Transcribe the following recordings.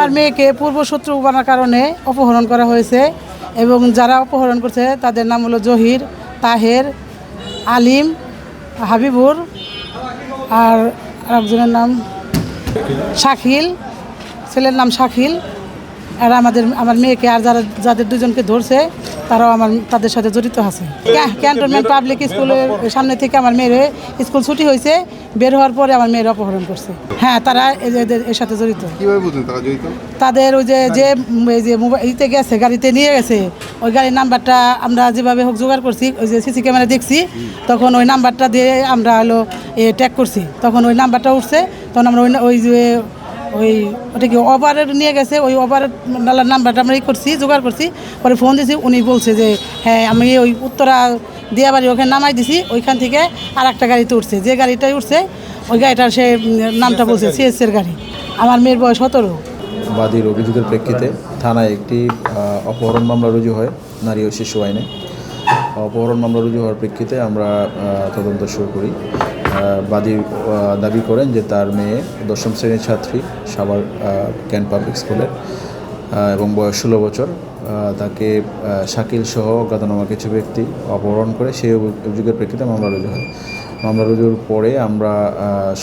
আমার মেয়েকে পূর্বশত্রু বানার কারণে অপহরণ করা হয়েছে এবং যারা অপহরণ করছে তাদের নাম হলো জহির, তাহের, আলিম, হাবিবুর আর একজনের নাম শাকিল, ছেলের নাম শাকিল। আর আমার মেয়েকে আর যাদের দুজনকে ধরছে তারাও তাদের সাথে জড়িত আছে। ক্যান্টনমেন্ট পাবলিক স্কুলের সামনে থেকে আমার মেয়ের স্কুল ছুটি হয়েছে, বের হওয়ার পরে আমার মেয়ের অপহরণ করছে। হ্যাঁ, তারা এর সাথে জড়িত। কিভাবে বুঝলেন তারা জড়িত? তাদের ওই যে মোবাইলতে গেছে, গাড়িতে নিয়ে গেছে, ওই গাড়ির নাম্বারটা আমরা যেভাবে হোক জোগাড় করছি, ওই যে সিসি ক্যামেরা দেখছি, তখন ওই নাম্বারটা দিয়ে আমরা ট্যাগ করছি। তখন ওই নাম্বারটা উঠছে, তখন আমরা ওটা কি ওভারের নিয়ে গেছে, ওই ওভারের নাম্বারটা আমরা করছি, জোগাড় করছি। পরে ফোন দিয়েছি, উনি বলছে যে হ্যাঁ আমি ওই উত্তরা দিয়াবাড়ি ওখানে নামাই দিছি, ওইখান থেকে আর একটা গাড়িতে উঠছে, যে গাড়িটাই উঠছে ওই গাড়িটার সে নামটা বলছে সিএসের গাড়ি। আমার মেয়ের বয়স 17। বাদীর অভিযোগের প্রেক্ষিতে থানায় একটি অপহরণ মামলা রুজু হয় নারী ও শিশু আইনে। অপহরণ মামলা রুজু হওয়ার প্রেক্ষিতে আমরা তদন্ত শুরু করি। বাদী দাবি করেন যে তার মেয়ে 10ম শ্রেণীর ছাত্রী, সাভার ক্যান্ট পাবলিক স্কুলের, এবং বয়স 16 বছর। তাকে শাকিল সহ অজ্ঞাতনামা কিছু ব্যক্তি অপহরণ করে সেই অভিযোগের প্রেক্ষিতে মামলা রুজু হয়। মামলা রুজুর পরে আমরা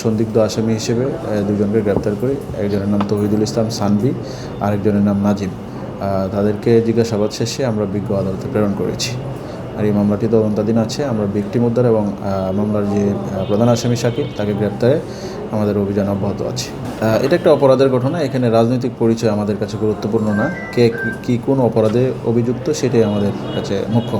সন্দিগ্ধ আসামি হিসেবে দুজনকে গ্রেপ্তার করি। একজনের নাম তৌহিদুল ইসলাম সানভি, আরেকজনের নাম নাজিম। তাদেরকে জিজ্ঞাসাবাদ শেষে আমরা বিজ্ঞ আদালতে প্রেরণ করেছি। আর এই মামলাটি তদন্তাধীন আছে। আমরা ভিকটিম উদ্ধার এবং মামলার যে প্রধান আসামি শাকিল তাকে গ্রেপ্তারে আমাদের অভিযান অব্যাহত আছে। এটা একটা অপরাধের ঘটনা, এখানে রাজনৈতিক পরিচয় আমাদের কাছে গুরুত্বপূর্ণ না। কে কি কোন অপরাধে অভিযুক্ত সেটাই আমাদের কাছে মুখ্য।